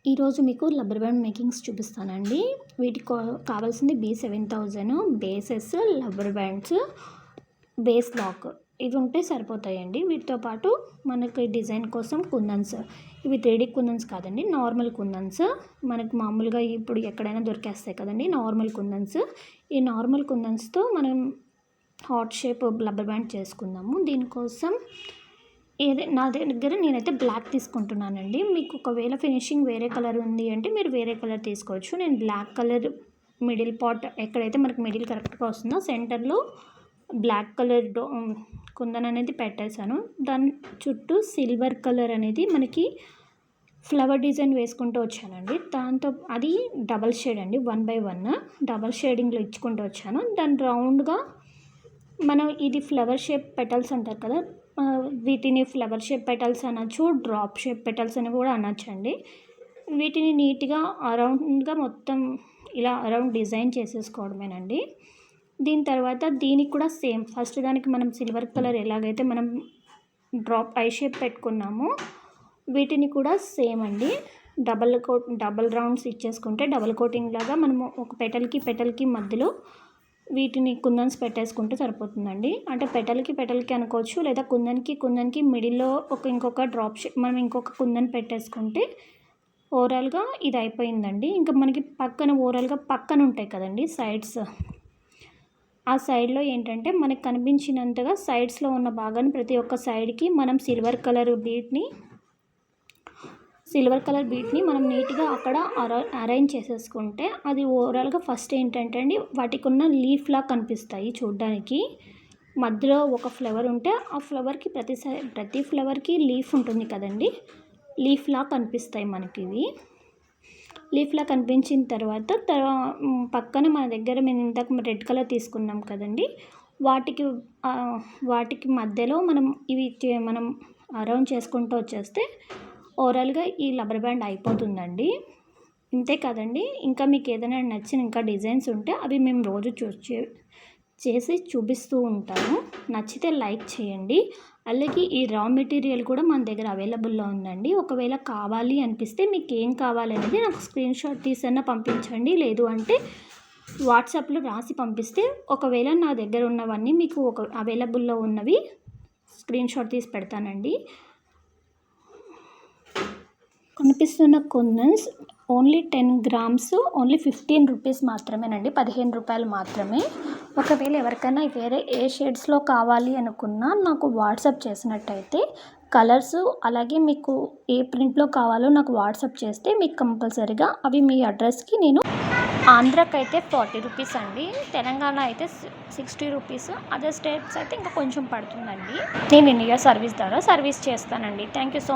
ఈరోజు మీకు rubber band makings చూపిస్తానండి. వీటికి కావాల్సింది B7000 bases, rubber bands, base lock ఇవి ఉంటే సరిపోతాయండి. వీటితో పాటు మనకి డిజైన్ కోసం కుందన్స్, ఇవి 3D కుందన్స్ కాదండి, నార్మల్ కుందన్స్. మనకు మామూలుగా ఇప్పుడు ఎక్కడైనా దొరికేస్తాయి కదండి నార్మల్ కుందన్స్. ఈ నార్మల్ కుందన్స్తో మనం హార్ట్ షేప్ రబ్బర్ బ్యాండ్ చేసుకుందాము. దీనికోసం నా దగ్గర నేనైతే బ్లాక్ తీసుకుంటున్నానండి. మీకు ఒకవేళ ఫినిషింగ్ వేరే కలర్ ఉంది అంటే మీరు వేరే కలర్ తీసుకోవచ్చు. నేను బ్లాక్ కలర్ మిడిల్ పార్ట్ ఎక్కడైతే మనకి మిడిల్ కరెక్ట్గా వస్తుందో సెంటర్లో బ్లాక్ కలర్ కుందన్ అనేది పెట్టేశాను. దాని చుట్టూ సిల్వర్ కలర్ అనేది మనకి ఫ్లవర్ డిజైన్ వేసుకుంటూ వచ్చానండి. దాంతో అది డబల్ షేడ్ అండి, 1/1 డబల్ షేడింగ్లో ఇచ్చుకుంటూ వచ్చాను. దాని రౌండ్గా మనం ఇది ఫ్లవర్ షేప్ పెటల్స్ అంటారు కదా, వీటిని ఫ్లవర్ షేప్ పెటల్స్ అనొచ్చు, డ్రాప్ షేప్ పెటల్స్ అని కూడా అనొచ్చండి. వీటిని నీట్గా అరౌండ్గా మొత్తం ఇలా అరౌండ్ డిజైన్ చేసేసుకోవడమేనండి. దీని తర్వాత దీనికి కూడా సేమ్, ఫస్ట్ దానికి మనం సిల్వర్ కలర్ ఎలాగైతే మనం డ్రాప్ ఐ షేప్ పెట్టుకున్నామో వీటిని కూడా సేమ్ అండి, డబల్ రౌండ్స్ ఇచ్చేసుకుంటే డబల్ కోటింగ్ లాగా మనము ఒక పెటల్కి మధ్యలో వీటిని కుందన్స్ పెట్టేసుకుంటే సరిపోతుందండి. అంటే పెటల్కి అనుకోవచ్చు, లేదా కుందన్కి మిడిల్లో ఇంకొక డ్రాప్ షేప్ మనం ఇంకొక కుందన్ పెట్టేసుకుంటే ఓవరాల్గా ఇది అయిపోయిందండి. ఇంకా మనకి ఓవరాల్గా పక్కన ఉంటాయి కదండి సైడ్స్, ఆ సైడ్లో ఏంటంటే మనకు కనిపించినంతగా సైడ్స్లో ఉన్న భాగాన్ని ప్రతి ఒక్క సైడ్కి మనం సిల్వర్ కలర్ బీట్ని మనం నీట్గా అక్కడ అరేంజ్ చేసేసుకుంటే అది ఓవరాల్గా ఫస్ట్ ఏంటంటే అండి, వాటికి ఉన్న లీఫ్లా కనిపిస్తాయి చూడ్డానికి. మధ్యలో ఒక ఫ్లవర్ ఉంటే ఆ ఫ్లవర్కి ప్రతి ఫ్లవర్కి లీఫ్ ఉంటుంది కదండి, లీఫ్లా కనిపిస్తాయి మనకి. ఇవి లీఫ్లా కనిపించిన తర్వాత పక్కన మన దగ్గర మేము ఇందాక రెడ్ కలర్ తీసుకున్నాం కదండి, వాటికి మధ్యలో మనం అరౌండ్ చేసుకుంటూ వచ్చేస్తే ఓవరాల్గా ఈ రబ్బర్ బ్యాండ్ అయిపోతుందండి. ఇంతే కదండి. ఇంకా మీకు ఏదైనా నచ్చిన ఇంకా డిజైన్స్ ఉంటే అవి మేము రోజు చేసి చూపిస్తూ ఉంటాము. నచ్చితే లైక్ చేయండి. అలాగే ఈ రా మెటీరియల్ కూడా మన దగ్గర అవైలబుల్లో ఉందండి. ఒకవేళ కావాలి అనిపిస్తే మీకు ఏం కావాలనేది నాకు స్క్రీన్ షాట్ తీసైనా పంపించండి, లేదు అంటే వాట్సాప్లో రాసి పంపిస్తే ఒకవేళ నా దగ్గర ఉన్నవన్నీ మీకు అవైలబుల్లో ఉన్నవి స్క్రీన్ షాట్ తీసి పెడతానండి. కనిపిస్తున్న కుందన్స్ ఓన్లీ 10 గ్రామ్స్, ఓన్లీ 15 రూపీస్ మాత్రమేనండి, 15 రూపాయలు మాత్రమే. ఒకవేళ ఎవరికైనా వేరే ఏ షేడ్స్లో కావాలి అనుకున్నా నాకు వాట్సాప్ చేసినట్టయితే కలర్స్, అలాగే మీకు ఏ ప్రింట్లో కావాలో నాకు వాట్సాప్ చేస్తే మీకు కంపల్సరీగా అవి మీ అడ్రస్కి నేను ఆంధ్రాకైతే 40 రూపీస్ అండి, తెలంగాణ అయితే 60 రూపీస్, అదర్ స్టేట్స్ అయితే ఇంకా కొంచెం పడుతుందండి. నేను ఇండియా సర్వీస్ ద్వారా సర్వీస్ చేస్తానండి. Thank you so much.